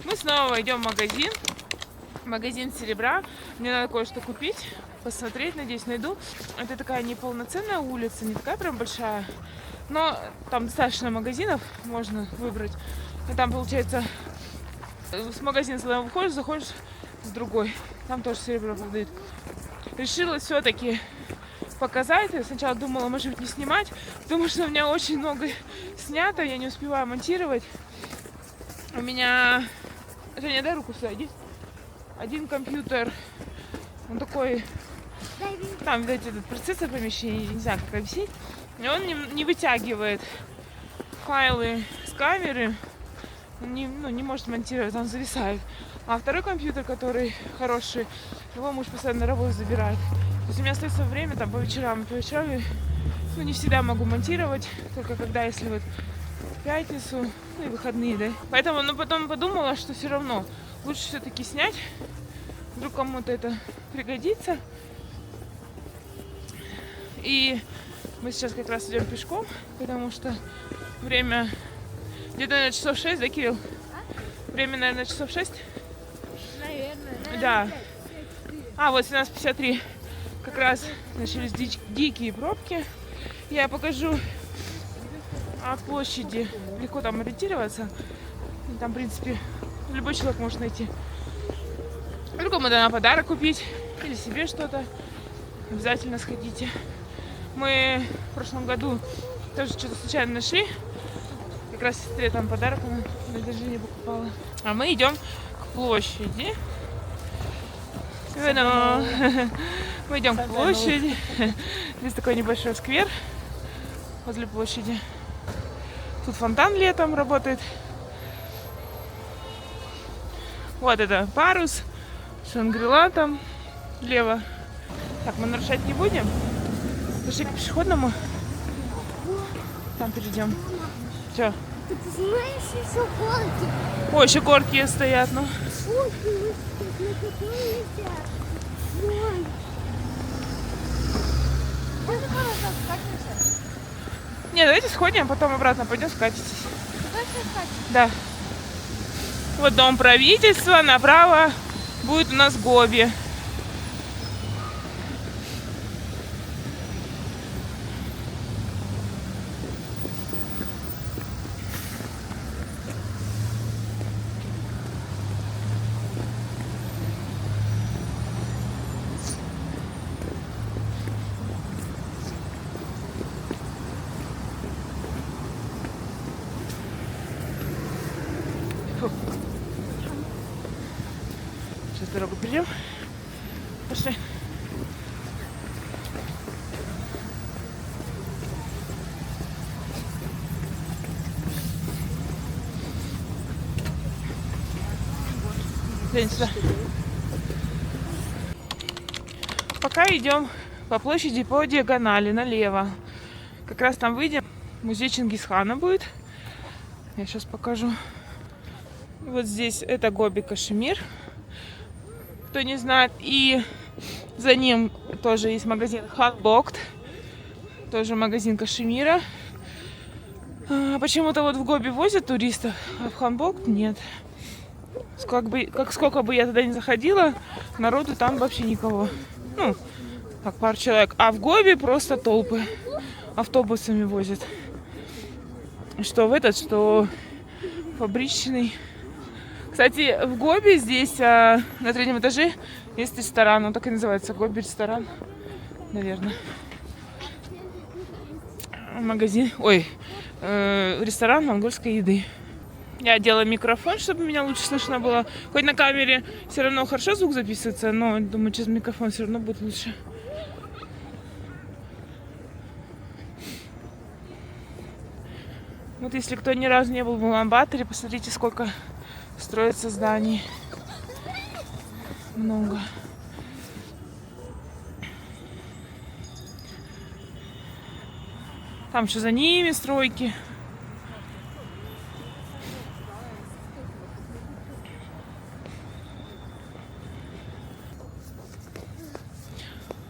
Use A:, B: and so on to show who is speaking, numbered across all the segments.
A: Мы снова идем в магазин. Магазин серебра. Мне надо кое-что купить, посмотреть, надеюсь, найду. Это такая неполноценная улица, не такая прям большая. Но там достаточно магазинов, можно выбрать. И там, получается, с магазина сюда выходишь, заходишь с другой. Там тоже серебро продают. Решила все-таки показать. Я сначала думала, может быть, не снимать, потому что у меня очень много снято, я не успеваю монтировать. У меня... Женя, дай руку сюда, иди. Один компьютер, он такой... Там, видать, этот процессор помещения, не знаю, как объяснить. И он не вытягивает файлы с камеры, не может монтировать, он зависает. А второй компьютер, который хороший, его муж постоянно на работу забирает. То есть у меня остается время там по вечерам. По вечерам я, не всегда могу монтировать, только когда, если вот в пятницу, и выходные, да. Поэтому, потом подумала, что все равно лучше все-таки снять. Вдруг кому-то это пригодится. И мы сейчас как раз идем пешком, потому что время где-то, наверное, часов 6, да, Кирилл? Время, наверное, часов 6?
B: Наверное.
A: Да. А, вот 17:53. Как раз начались дикие пробки. Я покажу от площади. Легко там ориентироваться. И там, в принципе, любой человек может найти. Кому-то на подарок купить или себе что-то. Обязательно сходите. Мы в прошлом году тоже что-то случайно нашли. Как раз сестре там подарок она на день рождения покупала. А мы идем к площади. Мы идем к площади. Здесь такой небольшой сквер возле площади. Тут фонтан летом работает. Вот это парус. Шангрила там влево. Так, мы нарушать не будем. Пошли к пешеходному. Там перейдем. Че?
B: Ты знаешь, еще горки.
A: Ой, еще горки стоят, ну. Не, давайте сходим, а потом обратно пойдем скатитесь. Да. Вот дом правительства, направо будет у нас Гоби. Сейчас дорогу перейдем. Пошли. Глянь сюда. Пока идем по площади по диагонали налево. Как раз там выйдем. Музей Чингисхана будет. Я сейчас покажу. Вот здесь это Гоби Кашемир. Кто не знает. И за ним тоже есть магазин Ханбокт. Тоже магазин Кашемира. Почему-то вот в Гоби возят туристов, а в Ханбокт нет. Сколько бы я туда не заходила, народу там вообще никого. Ну, так, пару человек. А в Гоби просто толпы. Автобусами возят. Что в этот, что фабричный. Кстати, в Гоби здесь на третьем этаже есть ресторан. Он так и называется. Гоби ресторан. Наверное. Магазин. Ой. Ресторан монгольской еды. Я делаю микрофон, чтобы меня лучше слышно было. Хоть на камере все равно хорошо звук записывается, но думаю, через микрофон все равно будет лучше. Вот если кто ни разу не был в Улан-Баторе, посмотрите, сколько строится зданий. Много. Там еще за ними стройки.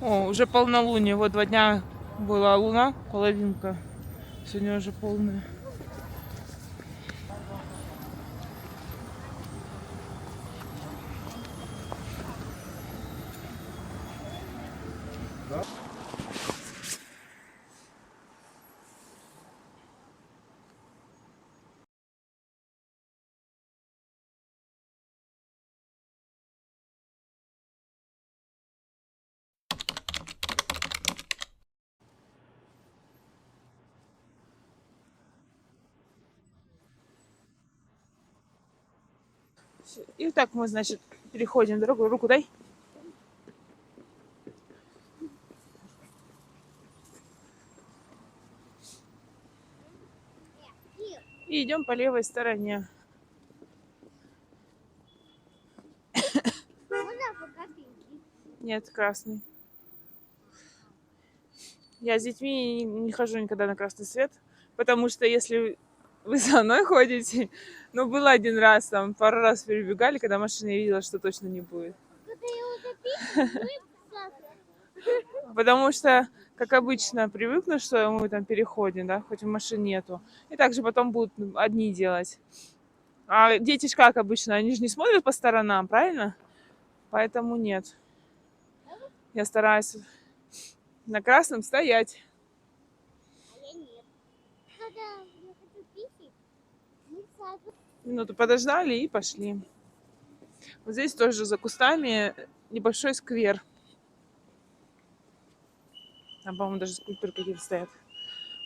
A: О, уже полнолуние. Вот 2 дня была луна, половинка. Сегодня уже полная. И так мы, значит, переходим дорогу. Руку дай. И идем по левой стороне.
B: Можно пока пинки?
A: Нет, красный. Я с детьми не хожу никогда на красный свет, потому что если вы со мной ходите, ну, было один раз, там, пару раз перебегали, когда машина я видела, что точно не будет.
B: Когда я утопить, мы
A: Потому что, как обычно, привыкну, что мы там переходим, да, хоть в машине нету. И также потом будут одни делать. А дети ж как обычно, они же не смотрят по сторонам, правильно? Поэтому нет. Я стараюсь на красном стоять.
B: а я нет. Когда я хочу писать, мы сразу...
A: Минуту подождали и пошли. Вот здесь тоже за кустами небольшой сквер. Там, по-моему, даже скульптуры какие-то стоят.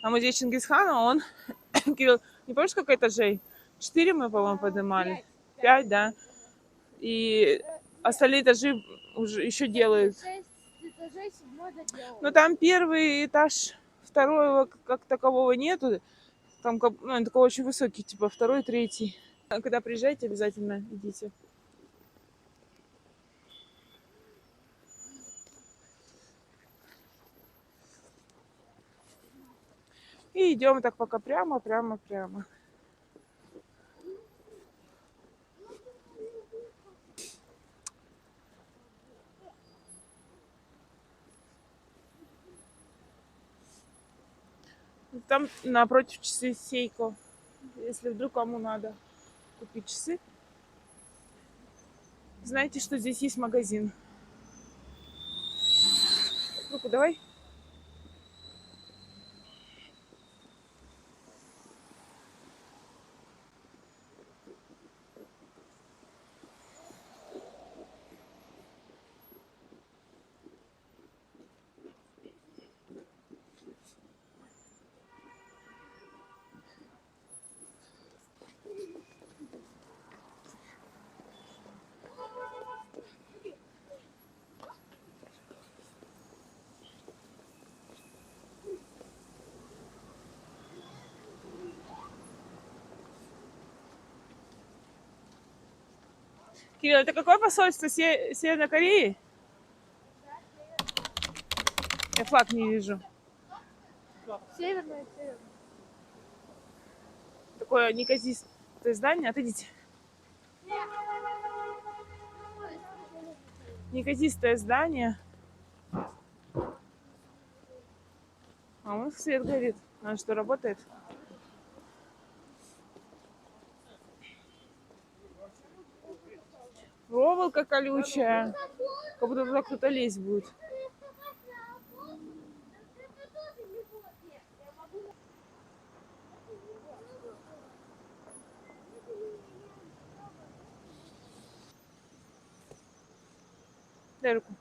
A: А музей Чингисхана, он... Кирилл, не помнишь, сколько этажей? 4 мы, по-моему, поднимали. 5, да. И остальные этажи уже еще делают.
B: 6 этажей, 7 доделал.
A: Но там первый этаж, второго как такового нету. Там ну, он такой очень высокий, типа второй, третий. А когда приезжаете, обязательно идите. И идем так пока прямо, прямо, прямо. Там напротив часы Сейко. Если вдруг кому надо купить часы. Знаете, что здесь есть магазин. Руку давай. Кирилл, это какое посольство Северной Кореи? Я флаг не вижу.
B: Северная, северная.
A: Такое неказистое здание. Отойдите. Неказистое здание. А у нас свет горит. Она что, работает? Проволока колючая. Как будто туда кто-то лезть будет. Дай руку.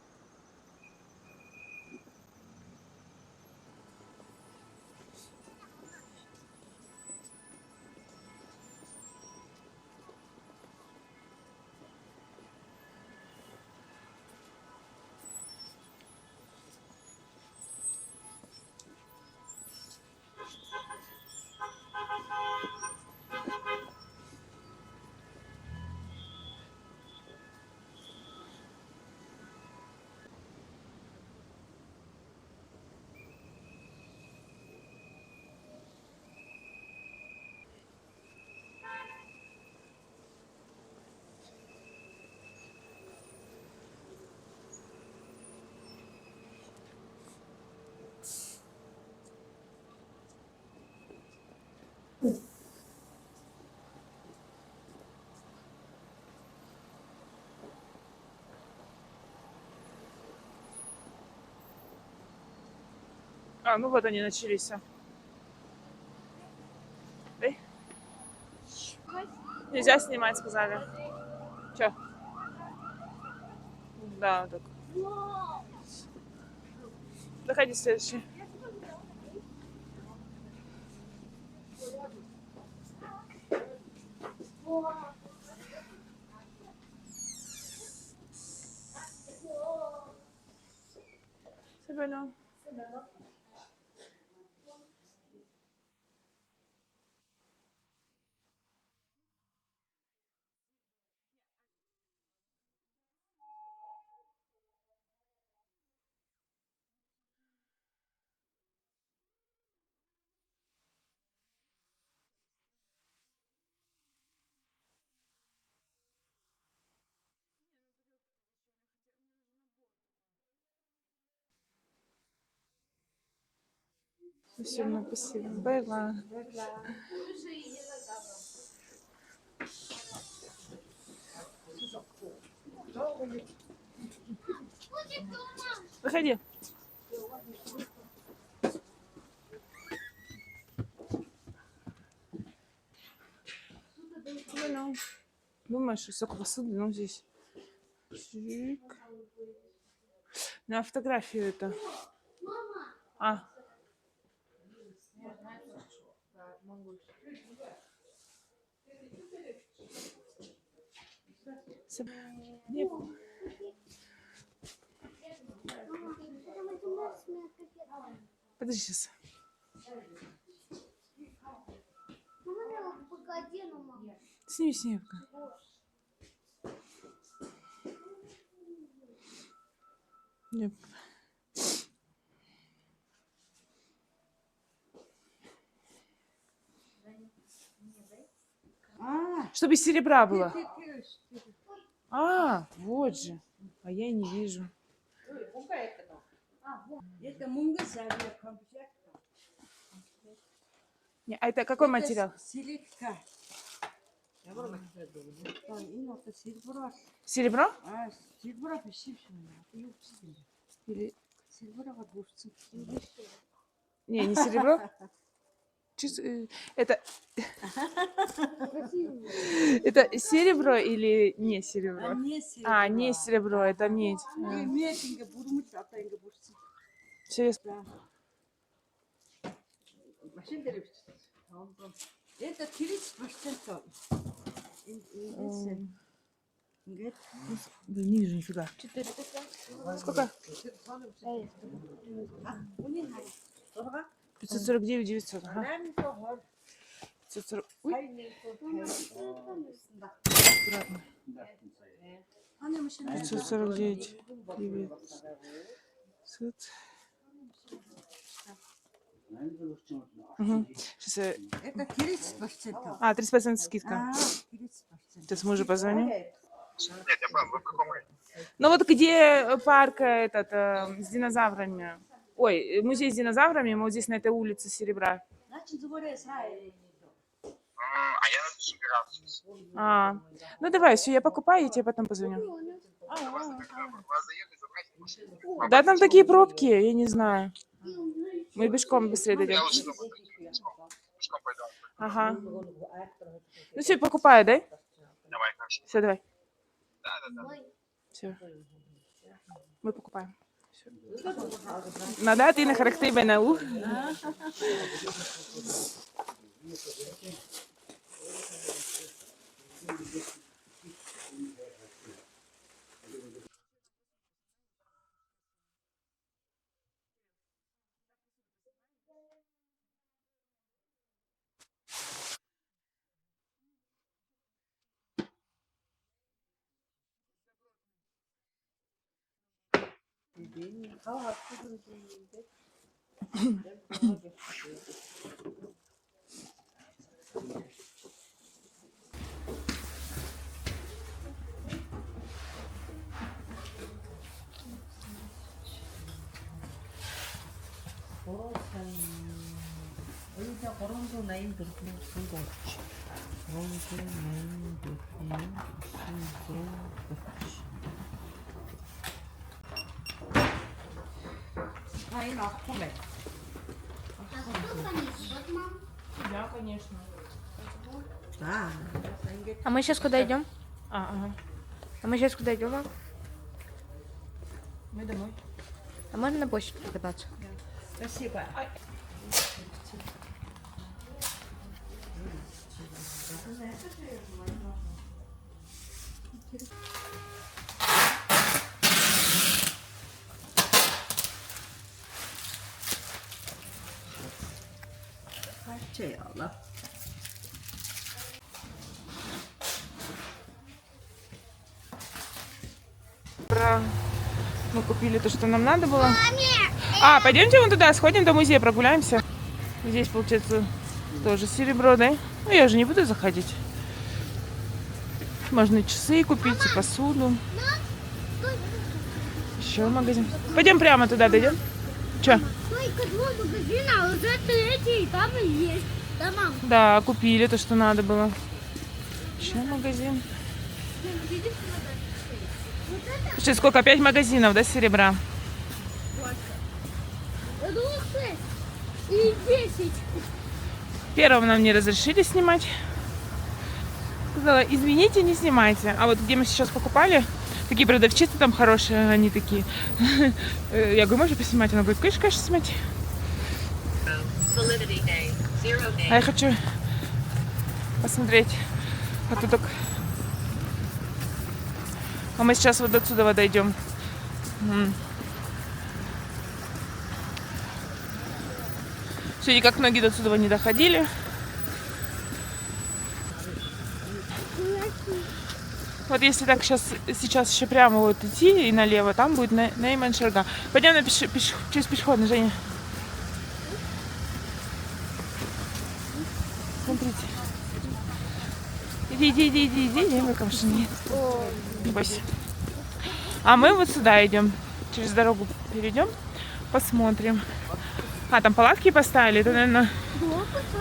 A: А, ну вот они начались. Эй. Нельзя снимать, сказали. Че? Да, так. Заходи следующий. Bueno. Спасибо, спасибо. Байла. Выходи. Ну, думаешь, что сколько посуды, ну, здесь. Чик. На фотографию это. А. Нет. Подожди сейчас. Сними, сними пока. Нет. Чтобы из серебра было. А, вот же. А я и не вижу. Не, а это какой материал? Серебро? Или... Не, не серебро. Это... Это серебро или не серебро? А, не серебро, это медь. Все,
C: Это 30%.
A: Да не вижу нифига.
B: 400.
A: Сколько? 549 900. Ага. 540. Ой, аккуратно. 549 900. Угу. Сейчас
C: Это 30%.
A: А, 30% скидка.
C: 30%.
A: Сейчас мужу позвоню.
D: Нет, я понял, вы в каком районе?
A: Ну вот где парк этот с динозаврами? Ой, музей с динозаврами, мы вот здесь на этой улице Серебра.
D: А я надо собираться.
A: А, ну давай, все, я покупаю, я тебе потом позвоню.
D: Вас заехать, забрать машину.
A: Да там такие пробки, я не знаю. Мы пешком быстрее дойдем.
D: Я лучше дома пойду. Пешком пойду.
A: Ага. Ну все, покупаю, да?
D: Давай, хорошо.
A: Все, давай.
D: Да.
A: Все. Мы покупаем. Всё. Надо ты на характер на у. Да, конечно.
B: А мы сейчас куда идем?
A: Ага.
B: А мы сейчас куда идем?
A: Мы домой.
B: А можно на площадь покататься?
C: Спасибо. şey Allah.
A: Мы купили то, что нам надо было. А, пойдемте вон туда, сходим до музея, прогуляемся. Здесь, получается, тоже серебро, да? Ну, я уже не буду заходить. Можно и часы купить, и посуду. Еще магазин. Пойдем прямо туда, дойдем. Че?
B: Только два магазина, а уже третий, там и есть. Да, мам?
A: Да, купили то, что надо было. Еще магазин. Слушай, сколько? 5 магазинов, да, серебра?
B: Я думала, 6 и 10.
A: Первого нам не разрешили снимать. Сказала, извините, не снимайте. А вот где мы сейчас покупали, такие продавщицы там хорошие, они такие. Я говорю, можно поснимать? Она говорит, конечно, снимать. А я хочу посмотреть. А то так... А мы сейчас вот отсюда дойдем. Все, никак ноги до отсюда не доходили. Вот если так сейчас еще прямо вот идти и налево, там будет Нейман Шерга. Пойдем через пешеходный, Женя. Смотрите. Иди, мы к машине. Не бойся. А мы вот сюда идем. Через дорогу перейдем, посмотрим. А, там палатки поставили. Это, наверное,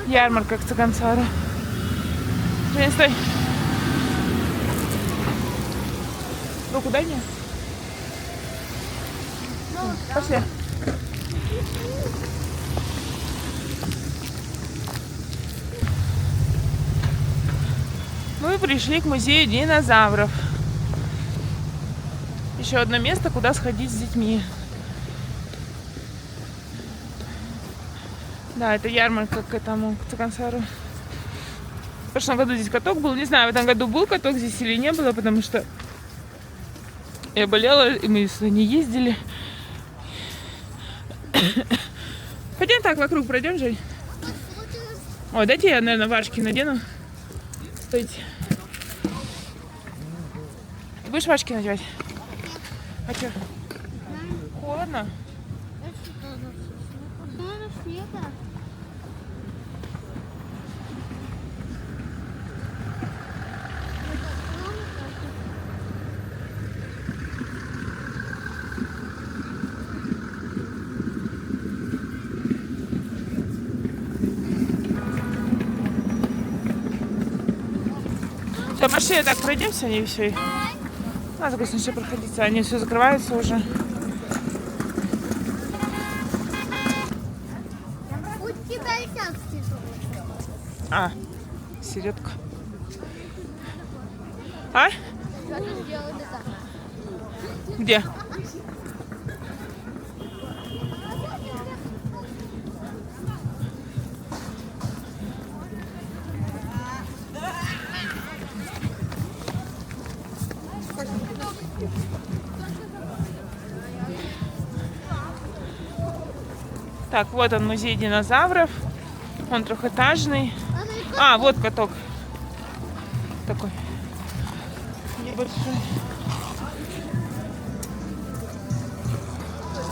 A: ярмарка в Цыганцаре. Женя, стой. Руку дай мне. Пошли. Мы пришли к музею динозавров. Еще одно место, куда сходить с детьми. Да, это ярмарка к Цыганцару. В прошлом году здесь каток был. Не знаю, в этом году был каток здесь или не было, потому что я болела, и мы сюда не ездили. Пойдем так вокруг пройдем, Жень. Ой, дайте я, наверное, варежки надену. Стойте. Ты будешь варежки надевать? А что? Холодно? Все, пошли, так пройдемся, они все. Надо, конечно, еще проходить, они все закрываются уже.
B: У тебя и так тяжело.
A: А, середка. А? Где? Так, вот он, музей динозавров. Он трехэтажный. А, вот каток. Такой небольшой.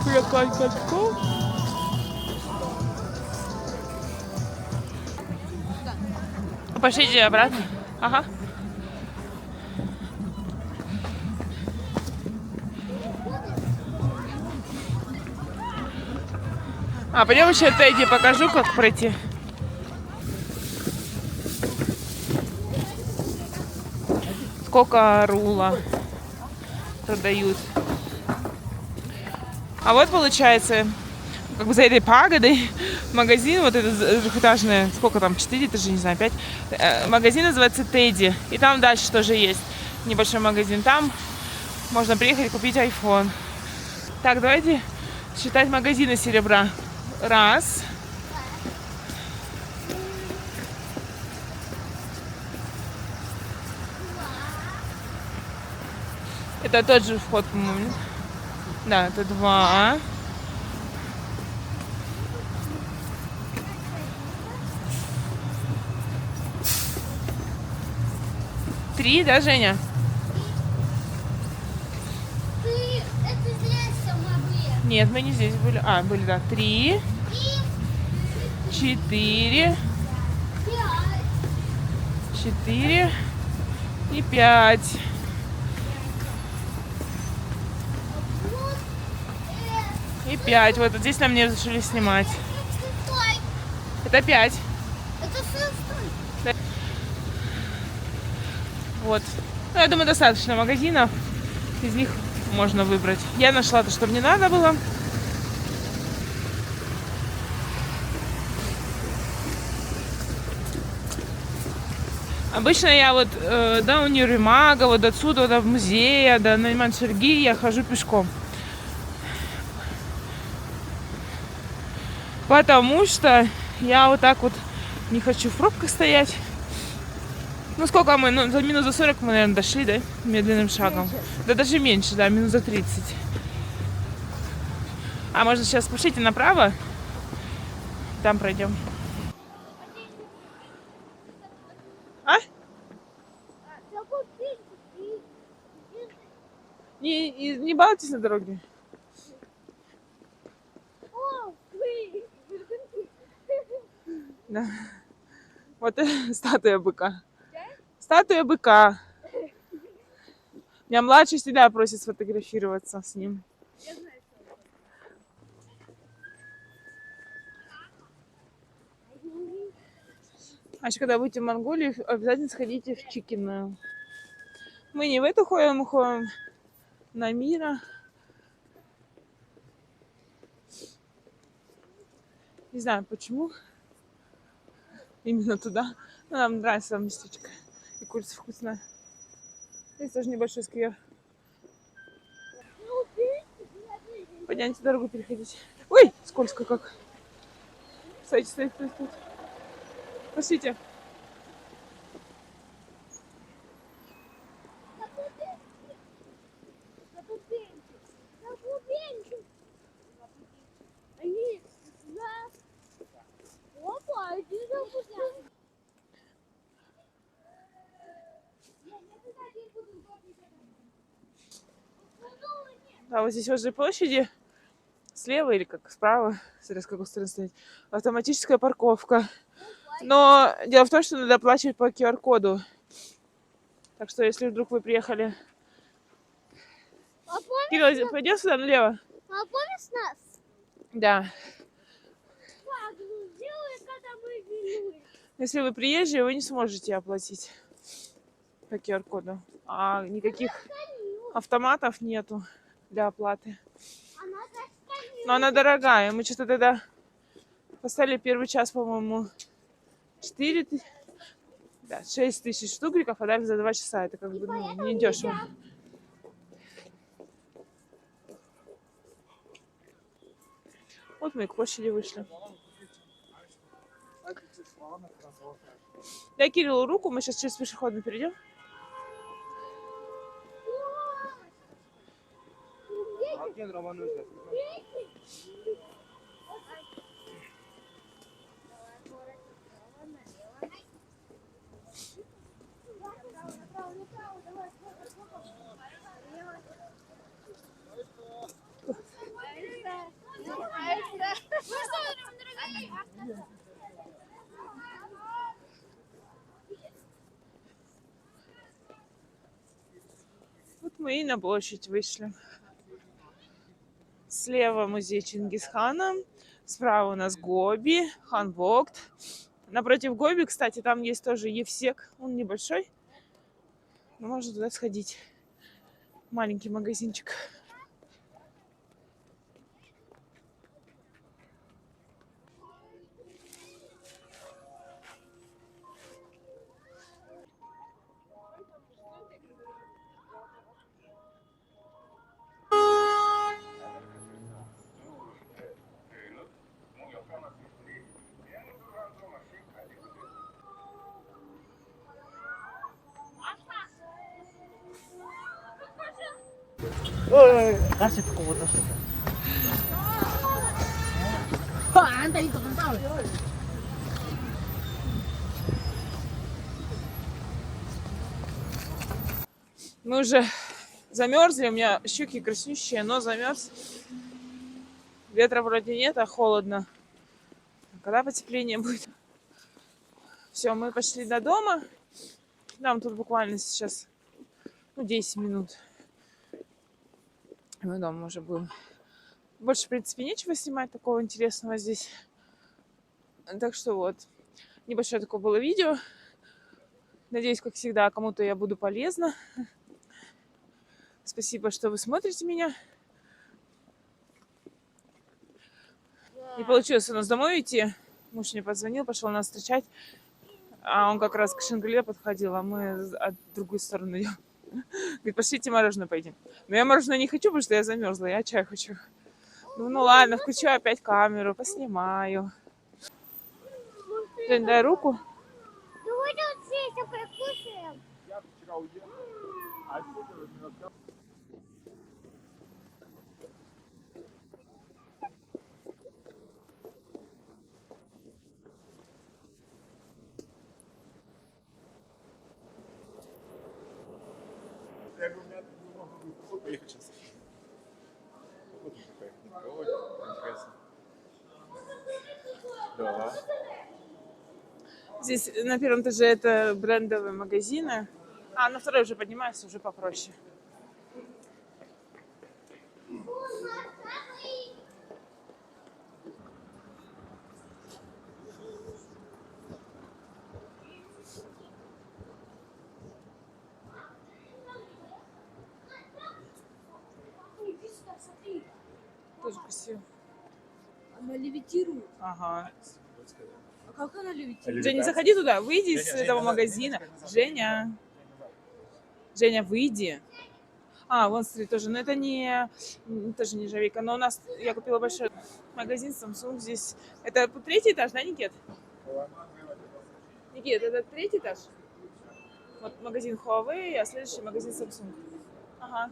A: Какой катков. Пошлите обратно. Ага. А, пойдем еще Тедди покажу, как пройти. Сколько рула продают. А вот получается, как бы за этой пагодой магазин, вот этот двухэтажный, сколько там, 4 этажи, не знаю, 5. Магазин называется Тедди. И там дальше тоже есть небольшой магазин. Там можно приехать и купить iPhone. Так, давайте считать магазины серебра. Раз. Это тот же вход, по-моему. Да, это 2. 3, да, Женя?
B: Ты это здесь мы были.
A: Нет, мы не здесь были. А, были, да. 3,
B: И
A: 4,
B: 5.
A: 4 и 5.
B: Вот.
A: И 5. Вот здесь нам не разрешили снимать.
B: Стой.
A: Это 5.
B: Это стой.
A: Вот. Ну, я думаю, достаточно магазинов. Из них можно выбрать. Я нашла то, что мне надо было. Обычно я вот до универмага, вот отсюда, до музея, до Найман-Шерги я хожу пешком. Потому что я вот так вот не хочу в пробках стоять. Ну, сколько мы? Ну, за минут за 40 мы, наверное, дошли, да? Медленным шагом. Да даже меньше, да, минут за 30. А может сейчас пошлите направо? Там пройдем. А? Не балуйтесь на дороге.
B: О, вы.
A: Да. Вот статуя быка. Статуя быка. Меня младший всегда просит сфотографироваться с ним. А еще когда будете в Монголии, обязательно сходите в Чикиную. Мы не в эту ходим, мы ходим на Мира. Не знаю почему. Именно туда. Но нам нравится там местечко. И курица вкусная. Здесь тоже небольшой сквер. Пойдемте дорогу переходить. Ой, скользко как. Стойте, стойте, стойте, стойте. Пошлите. Да, вот здесь возле площади слева или как справа, смотря с какой стороны стоять, автоматическая парковка. Но дело в том, что надо оплачивать по QR-коду. Так что, если вдруг вы приехали... Кирилл, пойдем сюда налево?
B: А помнишь нас?
A: Да.
B: Как сделали, когда мы вернулись?
A: Если вы приезжие, вы не сможете оплатить по QR-коду. А никаких автоматов нету для оплаты.
B: Она
A: Но она дорогая. Мы что-то тогда поставили первый час, по-моему, 6 тысяч штук, а дали за 2 часа. Это как бы не дешево. Вот мы и к площади вышли. Дай Кириллу руку, мы сейчас через пешеходную перейдем. Вот мы и на площадь вышли. Слева музей Чингисхана, справа у нас Гоби, Хан Вогт. Напротив Гоби, кстати, там есть тоже Евсек, он небольшой, но можно туда сходить. Маленький магазинчик.
C: 다시 보고 다시. 안 돼, 이거 안 돼.
A: Мы уже замерзли, у меня щеки краснющие, но замерз. Ветра вроде нет, а холодно. Когда потепление будет? Все, мы пошли до дома. Нам тут буквально сейчас 10 минут. Мы дома уже будем. Больше, в принципе, нечего снимать такого интересного здесь. Так что вот. Небольшое такое было видео. Надеюсь, как всегда, кому-то я буду полезна. Спасибо, что вы смотрите меня. Не получилось у нас домой идти. Муж мне позвонил, пошел нас встречать. А он как раз к Шангриле подходил, а мы от другой стороны идем. Говорит, пошлите мороженое поедим. Но я мороженое не хочу, потому что я замерзла, я чай хочу. Ну ладно, включу опять камеру, поснимаю. Жень, дай руку.
B: Давай вот здесь прокушаем.
D: Я говорю, у меня много поехать сейчас. Вот поехать. Ой, интересно. Да.
A: Здесь на первом этаже это брендовые магазины. А на второй уже поднимаешься, уже попроще. Тоже красиво.
E: Она левитирует.
A: Ага.
E: А как она левитирует?
A: Женя, заходи туда, выйди из этого магазина. Женя. Женя, выйди. А, вон, смотри, тоже. Но это не тоже нержавейка. Но у нас, я купила большой магазин Samsung здесь. Это третий этаж, да, Никит? Никит, это третий этаж? Вот магазин Huawei, а следующий магазин Samsung. Ага.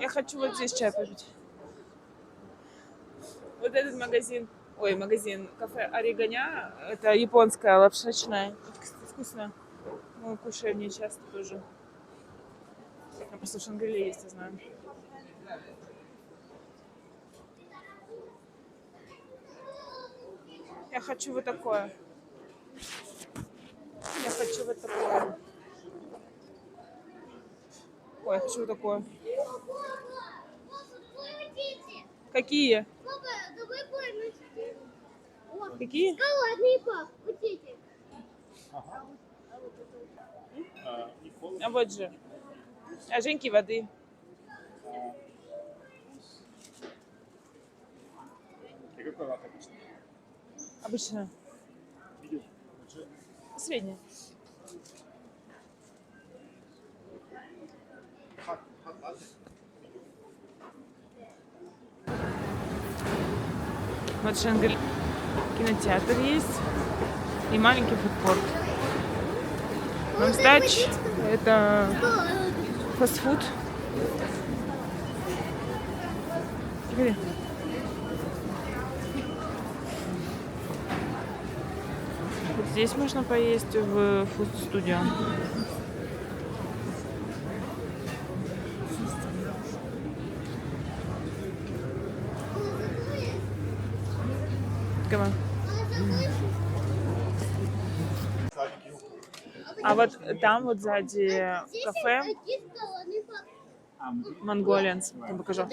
A: Я хочу вот здесь чай попить. Вот этот магазин, кафе Орегоня, это японская лапшачная. Вкусно. Мы кушаем не часто тоже. Я просто в Шангриле есть, я знаю. Я хочу вот такое. Я хочу вот такое. Ой, я хочу вот такое. Какие?
B: Папа, давай поймем.
A: Какие?
B: Шоколадный пап, вот эти.
A: А вот же. А Женьки воды.
D: И какой лак обычно?
A: Обычно. Средняя. Вот Шангриле. Кинотеатр есть. И маленький фудкорт. Мамстач. Это фастфуд. Теперь. Вот здесь можно поесть в фуд-студио. Кого? А вот там вот сзади кафе Mongolians. Я покажу.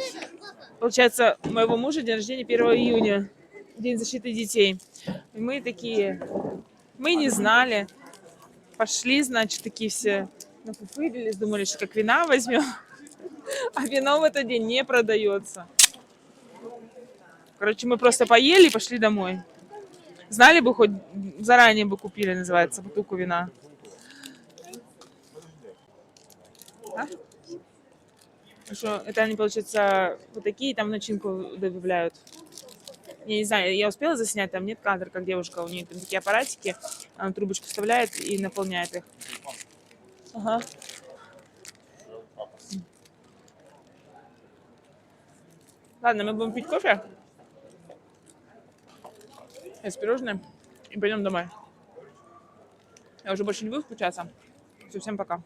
A: Получается, у моего мужа день рождения 1 июня. День защиты детей. И мы такие, мы не знали. Пошли, значит, такие все нафуфырились, думали, что как вина возьмем. А вино в этот день не продается. Короче, мы просто поели и пошли домой. Знали бы, хоть заранее бы купили, называется, бутылку вина. А? Что, это они, получается, вот такие, там начинку добавляют. Я не знаю, я успела заснять, там нет кадра, как девушка, у нее там такие аппаратики, она трубочку вставляет и наполняет их. Ага. Ладно, мы будем пить кофе. С пирожным и пойдем домой. Я уже больше не буду включаться. Все, всем пока.